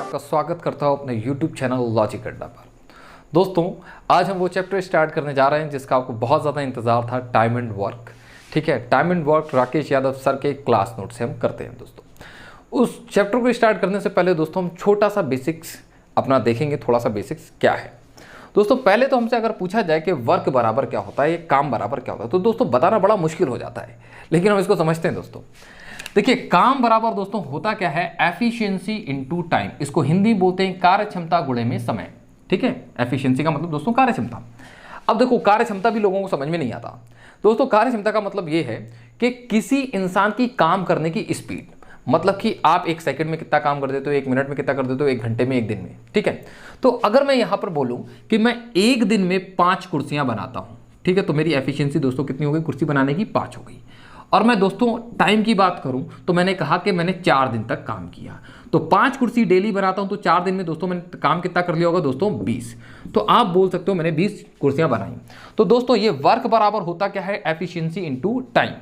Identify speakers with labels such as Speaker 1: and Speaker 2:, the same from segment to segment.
Speaker 1: आपका स्वागत करता हूं अपने YouTube चैनल लॉजिक अड्डा पर। दोस्तों, आज हम वो चैप्टर स्टार्ट करने जा रहे हैं जिसका आपको बहुत ज़्यादा इंतज़ार था, टाइम एंड वर्क। ठीक है, time and work Rakesh Yadav sir के क्लास नोट से हम करते हैं। दोस्तों, उस चैप्टर को स्टार्ट करने से पहले दोस्तों हम छोटा सा बेसिक्स अपना देखेंगे। थोड़ा सा बेसिक्स क्या है दोस्तों, पहले तो हमसे अगर पूछा जाए कि वर्क बराबर क्या होता है, ये काम बराबर क्या होता है, तो दोस्तों बताना बड़ा मुश्किल हो जाता है, लेकिन हम इसको समझते हैं। दोस्तों देखिए, काम बराबर दोस्तों होता क्या है, एफिशिएंसी इनटू टाइम। इसको हिंदी बोलते हैं कार्य क्षमता गुणे में समय। ठीक है, एफिशिएंसी का मतलब दोस्तों कार्य क्षमता। अब देखो, कार्य क्षमता भी लोगों को समझ में नहीं आता। दोस्तों कार्य क्षमता का मतलब ये है कि किसी इंसान की काम करने की स्पीड, मतलब कि आप एक सेकंड में कितना काम कर देते हो, एक मिनट में कितना कर देते हो, एक घंटे में, एक दिन में। ठीक है, तो अगर मैं यहां पर बोलूं कि मैं एक दिन में 5 कुर्सियां बनाता हूं, ठीक है, तो मेरी एफिशिएंसी दोस्तों कितनी हो गई, कुर्सी बनाने की 5 हो गई। और मैं दोस्तों टाइम की बात करूं तो मैंने कहा कि मैंने 4 दिन तक काम किया, तो 5 कुर्सी डेली बनाता हूं, तो 4 दिन में दोस्तों मैंने काम कितना कर लिया होगा दोस्तों, 20। तो आप बोल सकते हो मैंने 20 कुर्सियां बनाई। तो दोस्तों ये वर्क बराबर होता क्या है, एफिशिएंसी इनटू टाइम।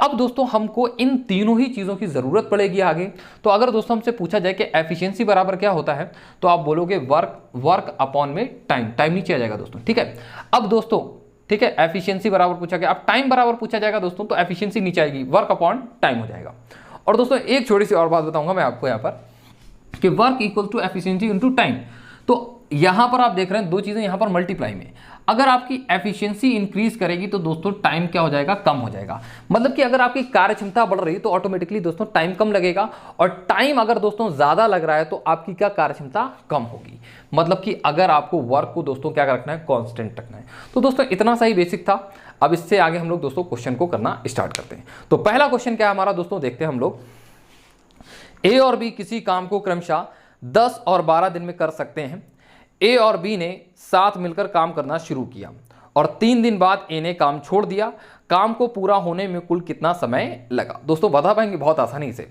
Speaker 1: अब दोस्तों हमको इन तीनों ही चीज़ों की ज़रूरत पड़ेगी आगे। तो अगर दोस्तों हमसे पूछा जाए कि एफिशिएंसी बराबर क्या होता है, तो आप बोलोगे वर्क अपॉन में टाइम नीचे आ जाएगा दोस्तों। ठीक है, अब दोस्तों ठीक है, एफिशिएंसी बराबर पूछा गया, अब टाइम बराबर पूछा जाएगा दोस्तों, तो एफिशिएंसी नीचे आएगी, वर्क अपॉन टाइम हो जाएगा। और दोस्तों एक छोटी सी और बात बताऊंगा मैं आपको यहाँ पर कि work equal to efficiency into time. तो यहां पर आप देख रहे हैं दो चीजें यहां पर मल्टीप्लाई में, अगर आपकी एफिशिएंसी इंक्रीज करेगी तो दोस्तों टाइम क्या हो जाएगा, कम हो जाएगा। मतलब कि अगर आपकी कार्य क्षमता बढ़ रही है तो ऑटोमेटिकली दोस्तों टाइम कम लगेगा, और टाइम अगर दोस्तों ज्यादा लग रहा है तो आपकी क्या कार्य क्षमता कम होगी। मतलब कि अगर आपको वर्क को दोस्तों क्या रखना है, कांस्टेंट रखना है। तो दोस्तों इतना सा ही बेसिक था। अब इससे आगे हम लोग दोस्तों क्वेश्चन को करना स्टार्ट करते हैं। तो पहला क्वेश्चन क्या है हमारा दोस्तों, देखते हैं हम लोग। ए और बी किसी काम को क्रमशः 10 और 12 दिन में कर सकते हैं। ए और बी ने साथ मिलकर काम करना शुरू किया और 3 दिन बाद ए ने काम छोड़ दिया। काम को पूरा होने में कुल कितना समय लगा। दोस्तों बता पाएंगे बहुत आसानी से।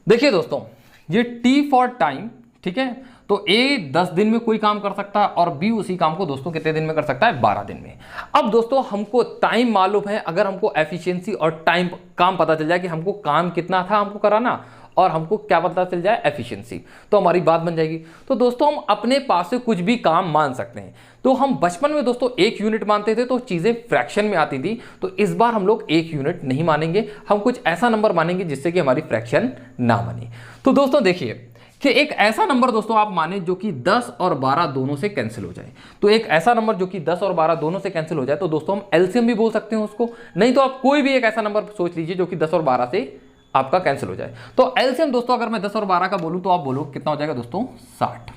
Speaker 1: देखिए दोस्तों, ये टी फॉर टाइम, ठीक है, तो ए 10 दिन में कोई काम कर सकता है और बी उसी काम को दोस्तों कितने दिन में कर सकता है, 12 दिन में। अब दोस्तों हमको टाइम मालूम है, अगर हमको एफिशिएंसी और टाइम काम पता चल जाए कि हमको काम कितना था हमको कराना और हमको क्या पता चल जाए, एफिशिएंसी, तो हमारी बात बन जाएगी। तो दोस्तों हम अपने पास से कुछ भी काम मान सकते हैं। तो हम बचपन में दोस्तों 1 यूनिट मानते थे तो चीजें फ्रैक्शन में आती थी, तो इस बार हम लोग 1 यूनिट नहीं मानेंगे, हम कुछ ऐसा नंबर मानेंगे जिससे कि हमारी फ्रैक्शन ना बने। तो दोस्तों देखिए कि एक ऐसा नंबर दोस्तों आप माने जो कि 10 और 12 दोनों से कैंसिल हो जाए। तो एक ऐसा नंबर जो कि 10 और 12 दोनों से कैंसिल हो जाए तो दोस्तों हम एलसीएम भी बोल सकते हैं उसको। नहीं तो आप कोई भी एक ऐसा नंबर सोच लीजिए जो कि 10 और 12 से आपका कैंसिल हो जाए। तो एलसीएम दोस्तों अगर मैं 10 और 12 का बोलूं तो आप बोलो कितना हो जाएगा दोस्तों, 60।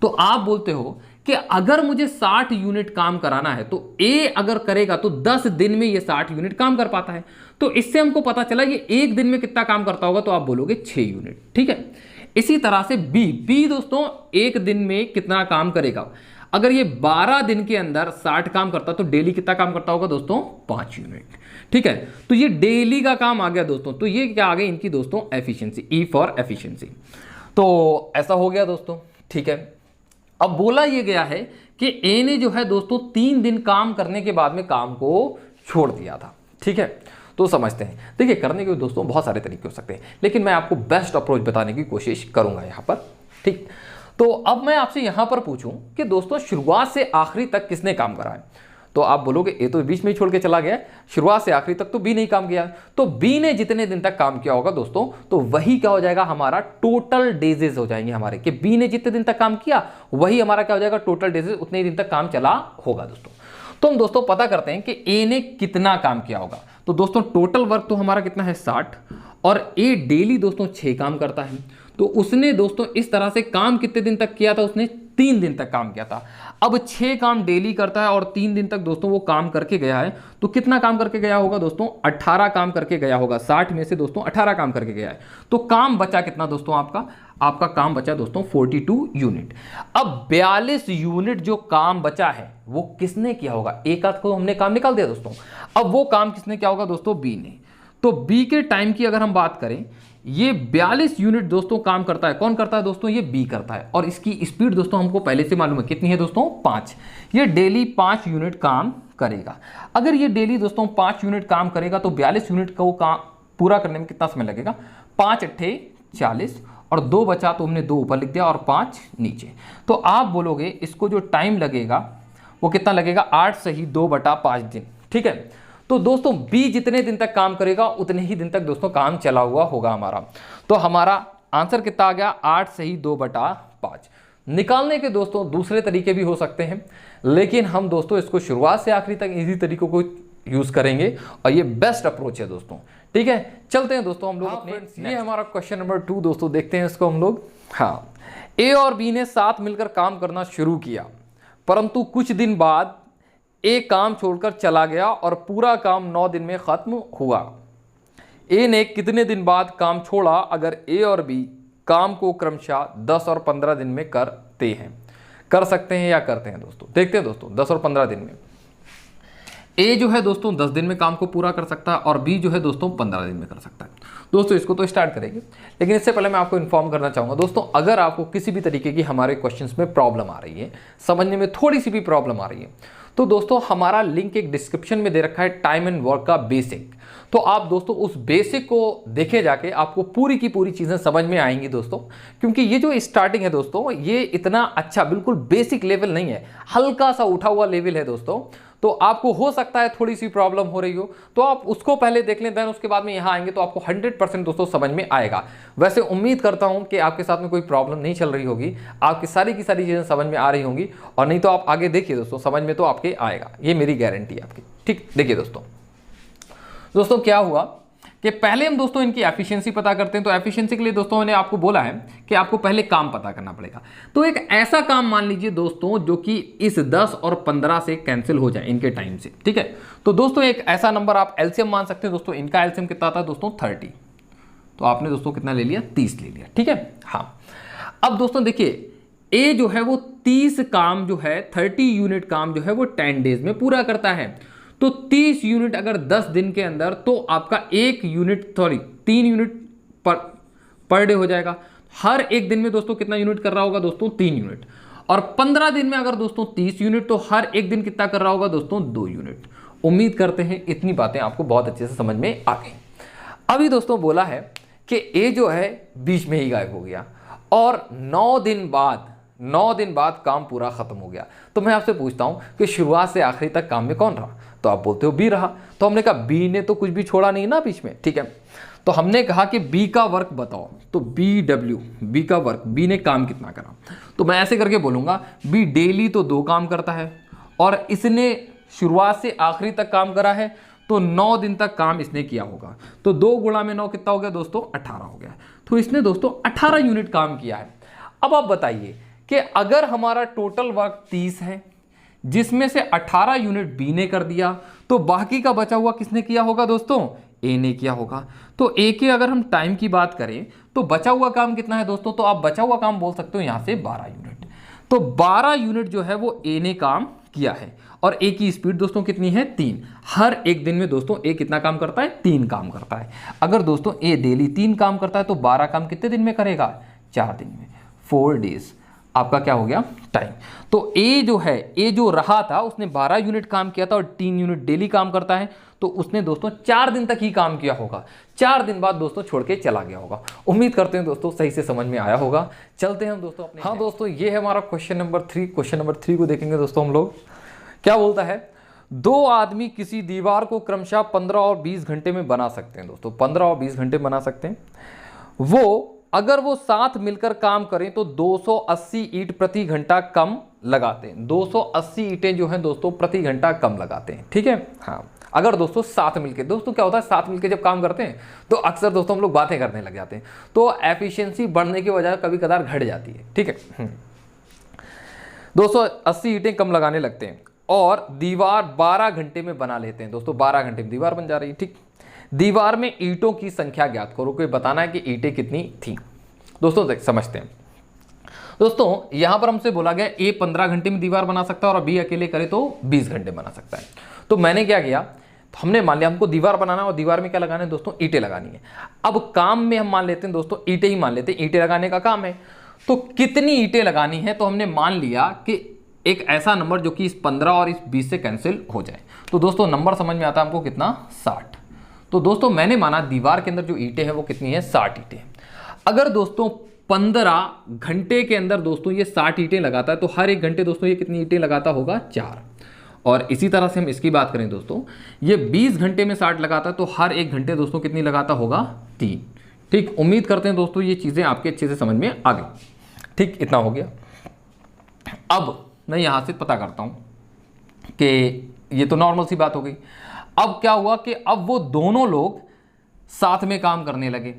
Speaker 1: तो आप बोलते हो कि अगर मुझे 60 यूनिट काम कराना है तो ए अगर करेगा तो 10 दिन में ये 60 यूनिट काम कर पाता है। तो इससे हमको पता चला ये एक दिन में कितना काम करता होगा, तो आप बोलोगे 6 यूनिट। ठीक है, इसी तरह से बी दोस्तों एक दिन में कितना काम करेगा। अगर ये 12 दिन के अंदर 60 काम करता तो डेली कितना काम करता होगा दोस्तों, 5 यूनिट। ठीक है, तो ये डेली का काम आ गया दोस्तों। तो ये क्या आ गई इनकी दोस्तों, एफिशिएंसी, ई फॉर एफिशिएंसी। तो ऐसा हो गया दोस्तों। ठीक है, अब बोला ये गया है कि ए ने जो है दोस्तों 3 दिन काम करने के बाद में काम को छोड़ दिया था। ठीक है, तो समझते हैं। देखिए करने के दोस्तों बहुत सारे तरीके हो सकते हैं, लेकिन मैं आपको बेस्ट अप्रोच बताने की कोशिश करूंगा यहां पर। ठीक, तो अब मैं आपसे यहां पर पूछूं कि दोस्तों शुरुआत से आखिरी तक किसने काम करा है, तो आप बोलोगे ए तो बीच में ही छोड़ के चला गया, शुरुआत से आखिरी तक तो बी नहीं काम किया। तो बी ने जितने दिन तक काम किया होगा दोस्तों, तो वही क्या हो जाएगा, हमारा टोटल डेजेस हो जाएंगे हमारे, कि बी ने जितने दिन तक काम किया वही हमारा क्या हो जाएगा, टोटल डेजेस, उतने ही दिन तक काम चला होगा दोस्तों। तो हम दोस्तों पता करते हैं कि ए ने कितना काम किया होगा। तो दोस्तों टोटल वर्क तो हमारा कितना है, 60, और ए डेली दोस्तों 6 काम करता है। तो उसने दोस्तों इस तरह से काम कितने दिन तक किया था, उसने 3 दिन तक काम किया था। अब 6 काम डेली करता है और 3 दिन तक दोस्तों वो काम करके गया है, तो कितना काम करके गया होगा दोस्तों, 18 काम करके गया होगा। 60 में से दोस्तों 18 काम करके गया है। तो काम बचा कितना दोस्तों, आपका काम बचा दोस्तों 42 यूनिट। अब 42 यूनिट जो काम बचा है वो किसने किया होगा, एक आध को हमने काम निकाल दिया दोस्तों। अब वो काम किसने किया होगा दोस्तों, बी ने। तो बी के टाइम की अगर हम बात करें, ये 42 यूनिट दोस्तों काम करता है। कौन करता है दोस्तों, ये बी करता है। और इसकी स्पीड दोस्तों हमको पहले से मालूम है कितनी है दोस्तों, 5। ये डेली 5 यूनिट काम करेगा। अगर ये डेली दोस्तों 5 यूनिट काम करेगा तो 42 यूनिट को काम पूरा करने में कितना समय लगेगा, 5 अट्ठे 40 और 2 बचा तो हमने 2 ऊपर लिख दिया और 5 नीचे। तो आप बोलोगे इसको जो टाइम लगेगा वो कितना लगेगा, 8 सही 2/5 दिन। ठीक है, तो दोस्तों बी जितने दिन तक काम करेगा उतने ही दिन तक दोस्तों काम चला हुआ होगा हमारा। तो हमारा आंसर कितना आ गया, 8 सही 2/5। निकालने के दोस्तों दूसरे तरीके भी हो सकते हैं, लेकिन हम दोस्तों इसको शुरुआत से आखिरी तक इसी तरीकों को यूज करेंगे और ये बेस्ट अप्रोच है दोस्तों। ठीक है, चलते हैं दोस्तों हम लोग अपने, ये हमारा क्वेश्चन नंबर 2 दोस्तों, देखते हैं इसको हम लोग। हाँ, ए और बी ने साथ मिलकर काम करना शुरू किया, परंतु कुछ दिन बाद ए काम छोड़कर चला गया और पूरा काम 9 दिन में खत्म हुआ। ए ने कितने दिन बाद काम छोड़ा अगर ए और बी काम को क्रमशः 10 और 15 दिन में करते हैं, कर सकते हैं या करते हैं दोस्तों। देखते हैं दोस्तों 10 और 15 दिन में ए जो है दोस्तों 10 दिन में काम को पूरा कर सकता है और बी जो है दोस्तों 15 दिन में कर सकता है। दोस्तों इसको तो स्टार्ट करेंगे, लेकिन इससे पहले मैं आपको इन्फॉर्म करना चाहूँगा दोस्तों, अगर आपको किसी भी तरीके की हमारे क्वेश्चंस में प्रॉब्लम आ रही है, समझने में थोड़ी सी भी प्रॉब्लम आ रही है, तो दोस्तों हमारा लिंक एक डिस्क्रिप्शन में दे रखा है टाइम एंड वर्क का बेसिक। तो आप दोस्तों उस बेसिक को देखे जाके आपको पूरी की पूरी चीज़ें समझ में आएंगी दोस्तों, क्योंकि ये जो स्टार्टिंग है दोस्तों ये इतना अच्छा बिल्कुल बेसिक लेवल नहीं है, हल्का सा उठा हुआ लेवल है दोस्तों। तो आपको हो सकता है थोड़ी सी प्रॉब्लम हो रही हो, तो आप उसको पहले देख लें, देन उसके बाद में यहाँ आएंगे तो आपको 100% दोस्तों समझ में आएगा। वैसे उम्मीद करता हूँ कि आपके साथ में कोई प्रॉब्लम नहीं चल रही होगी, आपकी सारी की सारी चीज़ें समझ में आ रही होंगी, और नहीं तो आप आगे देखिए दोस्तों, समझ में तो आपके आएगा, ये मेरी गारंटी है आपकी। ठीक, देखिए दोस्तों क्या हुआ कि पहले हम दोस्तों इनकी एफिशिएंसी पता करते हैं। तो एफिशिएंसी के लिए दोस्तों मैंने आपको बोला है कि आपको पहले काम पता करना पड़ेगा। तो एक ऐसा काम मान लीजिए दोस्तों जो कि इस 10 और 15 से कैंसिल हो जाए इनके टाइम से। ठीक है, तो दोस्तों एक ऐसा नंबर आप एलसीएम मान सकते हैं दोस्तों। इनका एलसीएम कितना आता है दोस्तों 30, तो आपने दोस्तों कितना ले लिया 30 ले लिया। ठीक है, हाँ अब दोस्तों देखिए ए जो है वो 30 काम जो है 30 यूनिट काम जो है वो 10 डेज में पूरा करता है। तो 30 यूनिट अगर 10 दिन के अंदर, तो आपका 3 यूनिट पर डे हो जाएगा। हर एक दिन में दोस्तों कितना यूनिट कर रहा होगा दोस्तों 3 यूनिट। और 15 दिन में अगर दोस्तों 30 यूनिट, तो हर एक दिन कितना कर रहा होगा दोस्तों 2 यूनिट। उम्मीद करते हैं इतनी बातें आपको बहुत अच्छे से समझ में आ गई। अभी दोस्तों बोला है कि ए जो है बीच में ही गायब हो गया और 9 दिन बाद काम पूरा खत्म हो गया। तो मैं आपसे पूछता हूं कि शुरुआत से आखिरी तक काम में कौन रहा, तो आप बोलते हो बी रहा। तो हमने कहा बी ने तो कुछ भी छोड़ा नहीं ना बीच में। ठीक है, तो हमने कहा कि बी का वर्क बताओ, तो बी का वर्क, बी ने काम कितना करा। तो मैं ऐसे करके बोलूंगा बी डेली तो 2 काम करता है और इसने शुरुआत से आखिरी तक काम करा है, तो 9 दिन तक काम इसने किया होगा। तो 2 गुणा में 9 कितना हो गया दोस्तों 18 हो गया। तो इसने दोस्तों 18 यूनिट काम किया है। अब आप बताइए कि अगर हमारा टोटल वर्क 30 है, जिसमें से 18 यूनिट बी ने कर दिया, तो बाकी का बचा हुआ किसने किया होगा दोस्तों, ए ने किया होगा। तो ए के अगर हम टाइम की बात करें तो बचा हुआ काम कितना है दोस्तों, तो आप बचा हुआ काम बोल सकते हो यहां से 12 यूनिट। तो 12 यूनिट जो है वो ए ने काम किया है और ए की स्पीड दोस्तों कितनी है 3। हर एक दिन में दोस्तों ए कितना काम करता है 3 काम करता है। अगर दोस्तों ए डेली 3 काम करता है तो 12 काम कितने दिन में करेगा 4 दिन में, 4 डेज आपका क्या हो गया टाइम। तो ए जो रहा था उसने 12 यूनिट काम किया था और 3 यूनिट डेली काम करता है, तो उसने दोस्तों 4 दिन तक ही काम किया होगा। 4 दिन बाद दोस्तों छोड़ के चला गया होगा। उम्मीद करते हैं दोस्तों सही से समझ में आया होगा। चलते हैं हम दोस्तों अपने, हाँ दोस्तों ये है हमारा क्वेश्चन नंबर 3। क्वेश्चन नंबर 3 को देखेंगे दोस्तों हम लोग। क्या बोलता है, 2 आदमी किसी दीवार को क्रमशः 15 और 20 घंटे में बना सकते हैं दोस्तों, 15 और 20 घंटे बना सकते हैं। अगर वो साथ मिलकर काम करें तो 280 ईंट प्रति घंटा कम लगाते हैं। 280 ईंटें जो हैं दोस्तों प्रति घंटा कम लगाते हैं। ठीक है, हाँ अगर दोस्तों साथ मिलके, दोस्तों क्या होता है साथ मिलके जब काम करते हैं तो अक्सर दोस्तों हम लोग बातें करने लग जाते हैं, तो एफिशिएंसी बढ़ने की वजह कभी कदार घट जाती है। ठीक है, 280 ईंटें कम लगाने लगते हैं और दीवार 12 घंटे में बना लेते हैं दोस्तों। 12 घंटे में दीवार बन जा रही है। ठीक, दीवार में ईंटों की संख्या ज्ञात करो, कोई बताना है कि ईंटें कितनी थी। दोस्तों देख समझते हैं दोस्तों, यहां पर हमसे बोला गया ए 15 घंटे में दीवार बना सकता है और बी अकेले करे तो 20 घंटे बना सकता है। तो मैंने क्या किया, तो हमने मान लिया हमको दीवार बनाना है और दीवार में क्या लगाना है दोस्तों ईंटें लगानी है। अब काम में हम मान लेते हैं दोस्तों ईंटें ही मान लेते हैं, ईंटें लगाने का काम है। तो कितनी ईंटें लगानी है, तो हमने मान लिया कि एक ऐसा नंबर जो कि इस 15 और इस 20 से कैंसिल हो जाए। तो दोस्तों नंबर समझ में आता है हमको कितना 60। तो दोस्तों मैंने माना दीवार के अंदर जो ईंटें हैं वो कितनी है 60 ईंटें। अगर दोस्तों 15 घंटे के अंदर दोस्तों ये 60 ईंटें लगाता है, तो हर एक घंटे दोस्तों ये कितनी ईंटें लगाता होगा? 4। और इसी तरह से हम इसकी बात करें दोस्तों, ये 20 घंटे में 60 लगाता है, तो हर एक घंटे दोस्तों कितनी लगाता होगा? 3। ठीक, उम्मीद करते हैं दोस्तों ये चीज़ें आपके अच्छे से समझ में आ गई। ठीक, इतना हो गया। अब मैं यहाँ से पता करता हूँ कि ये तो नॉर्मल सी बात हो गई। अब क्या हुआ कि अब वो दोनों लोग साथ में काम करने लगे।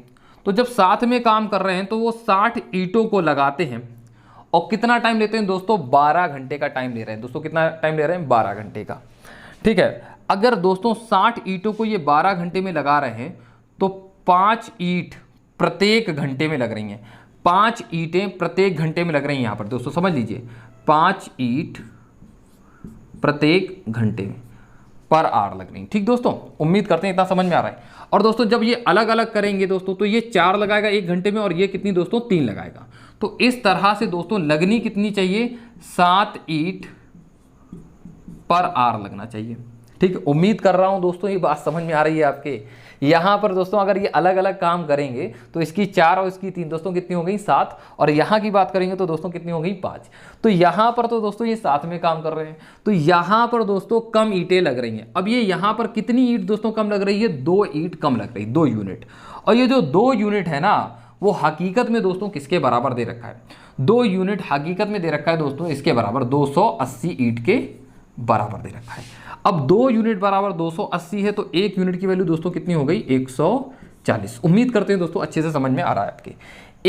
Speaker 1: तो जब साथ में काम कर रहे हैं तो वो 60 ईंटों को लगाते हैं और कितना टाइम लेते हैं दोस्तों? 12 घंटे का टाइम ले रहे हैं दोस्तों। कितना टाइम ले रहे हैं? 12 घंटे का। ठीक है, अगर दोस्तों 60 ईंटों को ये 12 घंटे में लगा रहे हैं तो 5 ईंट प्रत्येक घंटे में लग रही हैं। 5 ईंटें प्रत्येक घंटे में लग रही हैं। यहाँ पर दोस्तों समझ लीजिए, 5 ईंट प्रत्येक घंटे में पर आवर लग रही। ठीक दोस्तों, उम्मीद करते हैं इतना समझ में आ रहा है। और दोस्तों जब ये अलग अलग करेंगे दोस्तों, तो ये 4 लगाएगा एक घंटे में और ये कितनी दोस्तों? 3 लगाएगा। तो इस तरह से दोस्तों लगनी कितनी चाहिए? 7 ईंट पर आवर लगना चाहिए। ठीक, उम्मीद कर रहा हूं दोस्तों ये बात समझ में आ रही है आपके। यहां पर दोस्तों अगर ये अलग अलग काम करेंगे तो इसकी 4 और इसकी 3 दोस्तों कितनी हो गई? 7। और यहां की बात करेंगे तो दोस्तों कितनी हो गई? 5। तो यहां पर तो दोस्तों ये साथ में काम कर रहे हैं, तो यहां पर दोस्तों कम ईंटें लग रही हैं। अब ये यहां पर कितनी ईंट दोस्तों कम लग रही है? 2 ईंट कम लग रही है, 2 यूनिट। और ये जो 2 यूनिट है ना, वो हकीकत में दोस्तों किसके बराबर दे रखा है? 2 यूनिट हकीकत में दे रखा है दोस्तों इसके बराबर 280 ईंट के बराबर दे रखा है। अब 2 यूनिट बराबर 280 है, तो 1 यूनिट की वैल्यू दोस्तों कितनी हो गई? 140। उम्मीद करते हैं दोस्तों अच्छे से समझ में आ रहा है आपके।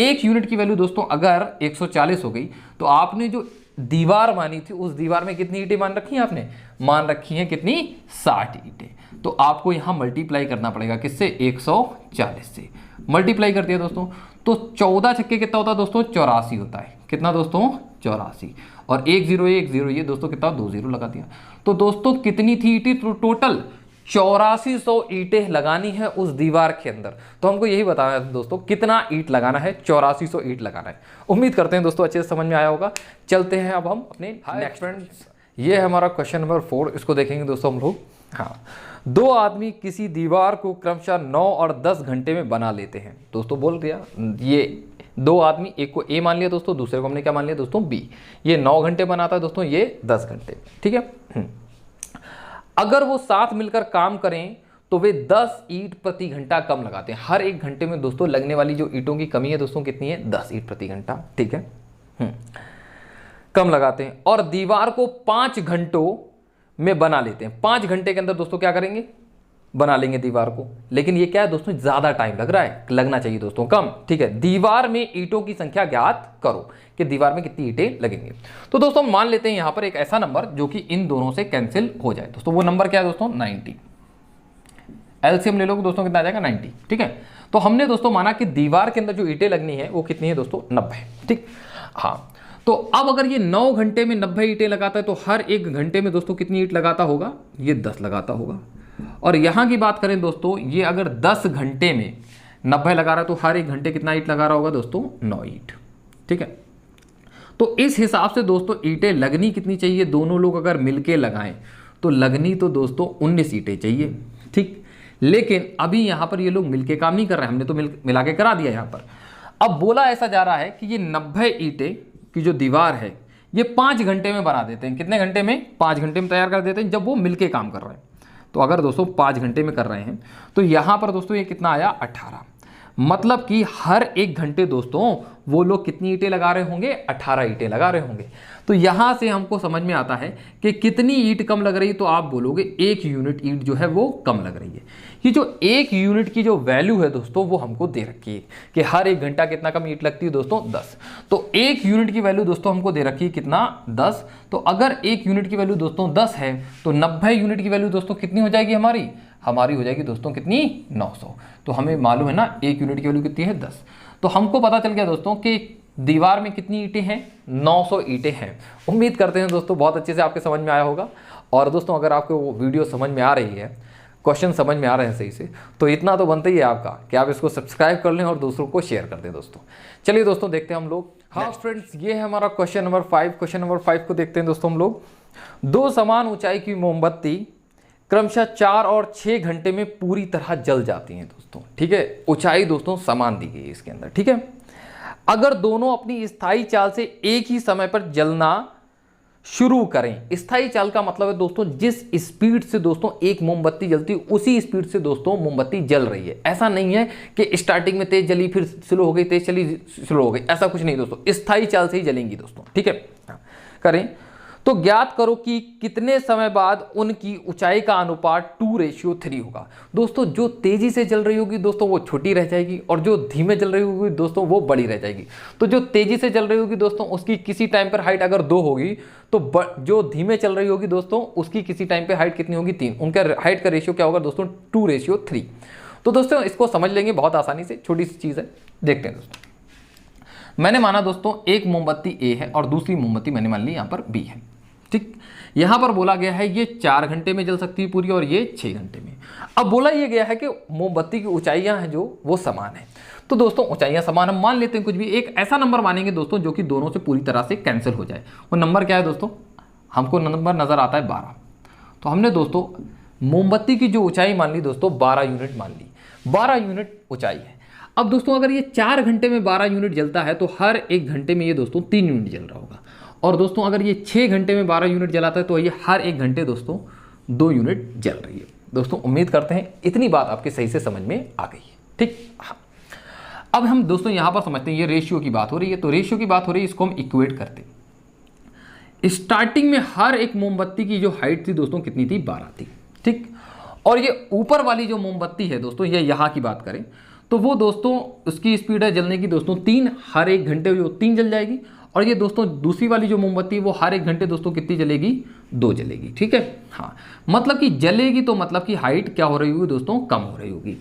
Speaker 1: 1 यूनिट की वैल्यू दोस्तों अगर 140 हो गई, तो आपने जो दीवार मानी थी उस दीवार में कितनी ईंटें मान रखी हैं? आपने मान रखी हैं कितनी? 60 ईंटें। तो आपको यहाँ मल्टीप्लाई करना पड़ेगा किससे? 140 से मल्टीप्लाई कर दिया दोस्तों, तो 14 छक्के कितना होता है दोस्तों? 84 होता है। कितना दोस्तों? 84। और 1 0 1 0, ये दोस्तों कितना? 2 0 लगा दिया। तो दोस्तों कितनी थी ईंटें? तो टोटल 8400 ईंटें लगानी है उस दीवार के अंदर। तो हमको यही बताना है दोस्तों कितना ईंट लगाना है? 8400 ईंट लगाना है। उम्मीद करते हैं दोस्तों अच्छे से समझ में आया होगा। चलते हैं अब हम अपने नेक्स्ट फ्रेंड्स, ये है हमारा क्वेश्चन नंबर 4। इसको देखेंगे दोस्तों हम लोग। हाँ, 2 आदमी किसी दीवार को क्रमशः 9 और 10 घंटे में बना लेते हैं। दोस्तों बोल दिया, ये 2 आदमी, एक को ए मान लिया दोस्तों, दूसरे को हमने क्या मान लिया दोस्तों? बी। ये 9 घंटे बनाता है दोस्तों, ये 10 घंटे। ठीक है। अगर वो साथ मिलकर काम करें तो वे 10 ईंट प्रति घंटा कम लगाते हैं। हर एक घंटे में दोस्तों लगने वाली जो ईंटों की कमी है दोस्तों कितनी है? 10 ईंट प्रति घंटा। ठीक है, कम लगाते हैं। और दीवार को 5 घंटों में बना लेते हैं। 5 घंटे के अंदर दोस्तों क्या करेंगे? बना लेंगे दीवार को। लेकिन ये क्या है दोस्तों? ज्यादा टाइम लग रहा है, लगना चाहिए दोस्तों कम। ठीक है, दीवार में ईंटों की संख्या ज्ञात करो कि दीवार में कितनी ईंटें लगेंगे। तो दोस्तों मान लेते हैं यहां पर एक ऐसा नंबर जो कि इन दोनों से कैंसिल हो जाए। दोस्तों वो नंबर क्या है दोस्तों? 90। एलसीएम ले लो दोस्तों, कितना आ जाएगा? 90। ठीक है, तो हमने दोस्तों माना कि दीवार के अंदर जो ईंटें लगनी है वो कितनी है दोस्तों? 90। ठीक, हाँ। तो अब अगर ये 9 घंटे में 90 ईंटें लगाता है तो हर एक घंटे में दोस्तों कितनी ईंट लगाता होगा? ये 10 लगाता होगा। और यहां की बात करें दोस्तों, ये अगर 10 घंटे में 90 लगा रहा है तो हर एक घंटे कितना ईंट लगा रहा होगा दोस्तों? 9 ईंट। ठीक है, तो इस हिसाब से दोस्तों ईंटें लगनी कितनी चाहिए? दोनों लोग अगर मिलके लगाएं तो लगनी तो दोस्तों 19 ईंटें चाहिए। ठीक, लेकिन अभी यहां पर ये लोग मिलके काम नहीं कर रहे हैं, हमने तो मिला के करा दिया यहां पर। अब बोला ऐसा जा रहा है कि ये 90 ईंटें की जो दीवार है ये 5 घंटे में बना देते हैं। कितने घंटे में? 5 घंटे में तैयार कर देते हैं, जब वो मिलके काम कर रहे हैं। तो अगर दोस्तों 5 घंटे में कर रहे हैं तो यहां पर दोस्तों ये कितना आया? 18। मतलब कि हर एक घंटे दोस्तों वो लोग कितनी ईंटें लगा रहे होंगे? 18 ईंटें लगा रहे होंगे। तो यहां से हमको समझ में आता है कि कितनी ईंट कम लग रही है, तो आप बोलोगे 1 यूनिट ईंट जो है वो कम लग रही है। ये जो 1 यूनिट की जो वैल्यू है दोस्तों वो हमको दे रखी है कि हर एक घंटा कितना कम ईंट लगती है दोस्तों? 10। तो 1 यूनिट की वैल्यू दोस्तों हमको दे रखी है कितना? 10। तो अगर 1 यूनिट की वैल्यू दोस्तों 10 है तो 90 यूनिट की वैल्यू दोस्तों कितनी हो जाएगी हमारी? हमारी हो जाएगी दोस्तों कितनी? 900। तो हमें मालूम है ना 1 यूनिट की वैल्यू कितनी है? 10। तो हमको पता चल गया दोस्तों कि दीवार में कितनी ईंटें हैं? 900 ईंटें हैं। उम्मीद करते हैं दोस्तों बहुत अच्छे से आपके समझ में आया होगा। और दोस्तों अगर आपको वो वीडियो समझ में आ रही है, क्वेश्चन समझ में आ रहे हैं सही से, तो इतना तो बनता ही है आपका कि आप इसको सब्सक्राइब कर लें और दूसरों को शेयर कर दें दोस्तों। चलिए दोस्तों देखते हैं हम लोग। हाँ फ्रेंड्स, ये है हमारा क्वेश्चन नंबर 5। क्वेश्चन नंबर 5 को देखते हैं दोस्तों हम लोग। 2 समान ऊंचाई की मोमबत्ती क्रमशः 4 और 6 घंटे में पूरी तरह जल जाती हैं दोस्तों। ठीक है, ऊंचाई दोस्तों समान दी गई है इसके अंदर। ठीक है, अगर दोनों अपनी स्थायी चाल से एक ही समय पर जलना शुरू करें। स्थायी चाल का मतलब है दोस्तों जिस स्पीड से दोस्तों एक मोमबत्ती जलती है उसी स्पीड से दोस्तों मोमबत्ती जल रही है। ऐसा नहीं है कि स्टार्टिंग में तेज जली फिर स्लो हो गई, तेज चली स्लो हो गई, ऐसा कुछ नहीं दोस्तों, स्थायी चाल से ही जलेंगी दोस्तों। ठीक है, करें तो ज्ञात करो कि कितने समय बाद उनकी ऊंचाई का अनुपात 2:3 होगा। दोस्तों जो तेजी से जल रही होगी दोस्तों वो छोटी रह जाएगी और जो धीमे जल रही होगी दोस्तों वो बड़ी रह जाएगी। तो जो तेजी से जल रही होगी दोस्तों उसकी किसी टाइम पर हाइट अगर 2 होगी तो जो धीमे चल रही होगी दोस्तों उसकी किसी टाइम पे हाइट कितनी होगी 3। उनका हाइट का रेशियो क्या होगा दोस्तों 2:3। तो दोस्तों इसको समझ लेंगे बहुत आसानी से, छोटी सी चीज़ है, देखते हैं दोस्तों। मैंने माना दोस्तों एक मोमबत्ती ए है और दूसरी मोमबत्ती मैंने मान ली यहाँ पर बी है। ठीक, यहां पर बोला गया है ये 4 घंटे में जल सकती है पूरी और ये 6 घंटे में। अब बोला ये गया है कि मोमबत्ती की ऊंचाइयां हैं जो वो समान है। तो दोस्तों ऊंचाइयां समान हम मान लेते हैं, कुछ भी एक ऐसा नंबर मानेंगे दोस्तों जो कि दोनों से पूरी तरह से कैंसिल हो जाए। वो नंबर क्या है दोस्तों, हमको नंबर नजर आता है 12। तो हमने दोस्तों मोमबत्ती की जो ऊंचाई मान ली दोस्तों 12 यूनिट मान ली, 12 यूनिट ऊंचाई है। अब दोस्तों अगर ये 4 घंटे में 12 यूनिट जलता है तो हर 1 घंटे में ये दोस्तों 3 यूनिट जल रहा होगा। और दोस्तों अगर ये 6 घंटे में 12 यूनिट जलाता है तो ये हर 1 घंटे दोस्तों 2 यूनिट जल रही है। दोस्तों उम्मीद करते हैं इतनी बात आपके सही से समझ में आ गई है। ठीक, हाँ। अब हम दोस्तों यहाँ पर समझते हैं ये रेशियो की बात हो रही है, तो रेशियो की बात हो रही है, इसको हम इक्वेट करते हैं। स्टार्टिंग में हर एक मोमबत्ती की जो हाइट थी दोस्तों कितनी थी, 12 थी। ठीक, और ये ऊपर वाली जो मोमबत्ती है दोस्तों ये यहाँ की बात करें तो वो दोस्तों उसकी स्पीड है जलने की दोस्तों 3, हर 1 घंटे जो 3 जल जाएगी। और ये दोस्तों दूसरी वाली जो मोमबत्ती वो हर 1 घंटे दोस्तों कितनी जलेगी, 2 जलेगी। ठीक है, हाँ, मतलब कि जलेगी तो मतलब कि हाइट क्या हो रही होगी दोस्तों, कम हो रही होगी।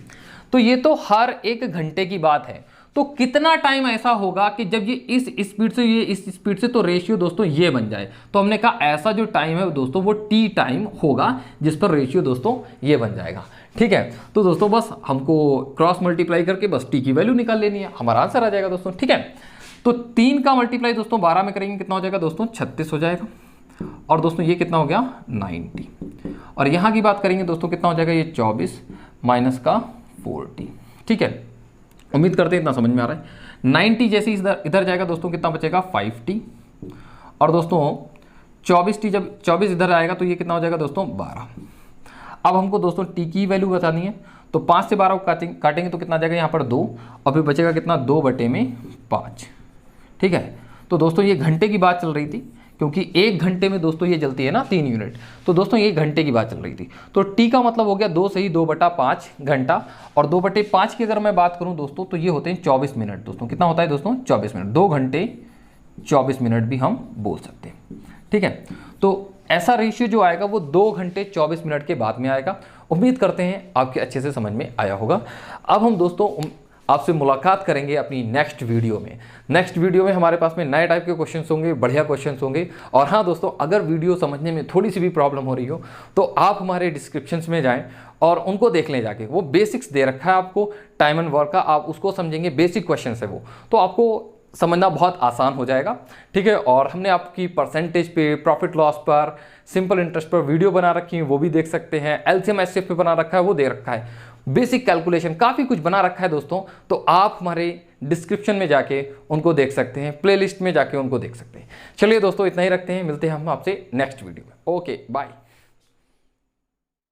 Speaker 1: तो ये तो हर 1 घंटे की बात है। तो कितना टाइम ऐसा होगा कि जब ये इस स्पीड से ये इस स्पीड से, तो रेशियो दोस्तों ये बन जाए। तो हमने कहा ऐसा जो टाइम है दोस्तों वो टी टाइम होगा जिस पर रेशियो दोस्तों ये बन जाएगा। ठीक है, तो दोस्तों बस हमको क्रॉस मल्टीप्लाई करके बस टी की वैल्यू निकाल लेनी है, हमारा आंसर आ जाएगा दोस्तों। ठीक है, तो 3 का मल्टीप्लाई दोस्तों 12 में करेंगे कितना हो जाएगा दोस्तों, 36 हो जाएगा। और दोस्तों ये कितना हो गया, 90। और यहाँ की बात करेंगे दोस्तों कितना हो जाएगा, ये 24 माइनस का 40। ठीक है, उम्मीद करते हैं इतना समझ में आ रहा है। 90 जैसे इधर जाएगा दोस्तों कितना बचेगा, 5t। और दोस्तों 24t जब 24 इधर आएगा तो ये कितना हो जाएगा दोस्तों, 12। अब हमको दोस्तों टी की वैल्यू बतानी है, तो 5 से 12 को काटेंगे तो कितना जाएगा यहाँ पर 2, और फिर बचेगा कितना, 2/5। ठीक है, तो दोस्तों ये घंटे की बात चल रही थी क्योंकि 1 घंटे में दोस्तों ये जलती है ना 3 यूनिट। तो दोस्तों ये घंटे की बात चल रही थी, तो टी का मतलब हो गया 2 से ही 2/5 घंटा। और 2/5 की अगर मैं बात करूं दोस्तों तो ये होते हैं 24 मिनट। दोस्तों कितना होता है दोस्तों, 24 मिनट। 2 घंटे 24 मिनट भी हम बोल सकते हैं। ठीक है, तो ऐसा रेशियो जो आएगा वो 2 घंटे 24 मिनट के बाद में आएगा। उम्मीद करते हैं आपके अच्छे से समझ में आया होगा। अब हम दोस्तों आपसे मुलाकात करेंगे अपनी नेक्स्ट वीडियो में। नेक्स्ट वीडियो में हमारे पास में नए टाइप के क्वेश्चंस होंगे, बढ़िया क्वेश्चंस होंगे। और हाँ दोस्तों, अगर वीडियो समझने में थोड़ी सी भी प्रॉब्लम हो रही हो तो आप हमारे डिस्क्रिप्शंस में जाएं और उनको देख लें जाके। वो बेसिक्स दे रखा है आपको टाइम एंड वर्क का, आप उसको समझेंगे, बेसिक क्वेश्चन है वो, तो आपको समझना बहुत आसान हो जाएगा। ठीक है, और हमने आपकी परसेंटेज पे, प्रॉफिट लॉस पर, सिंपल इंटरेस्ट पर वीडियो बना रखी है, वो भी देख सकते हैं। एलसीएम एचसीएफ पे बना रखा है, वो दे रखा है। बेसिक कैलकुलेशन काफ़ी कुछ बना रखा है दोस्तों, तो आप हमारे डिस्क्रिप्शन में जाके उनको देख सकते हैं, प्लेलिस्ट में जाके उनको देख सकते हैं। चलिए दोस्तों इतना ही रखते हैं, मिलते हैं हम आपसे नेक्स्ट वीडियो में। Okay bye.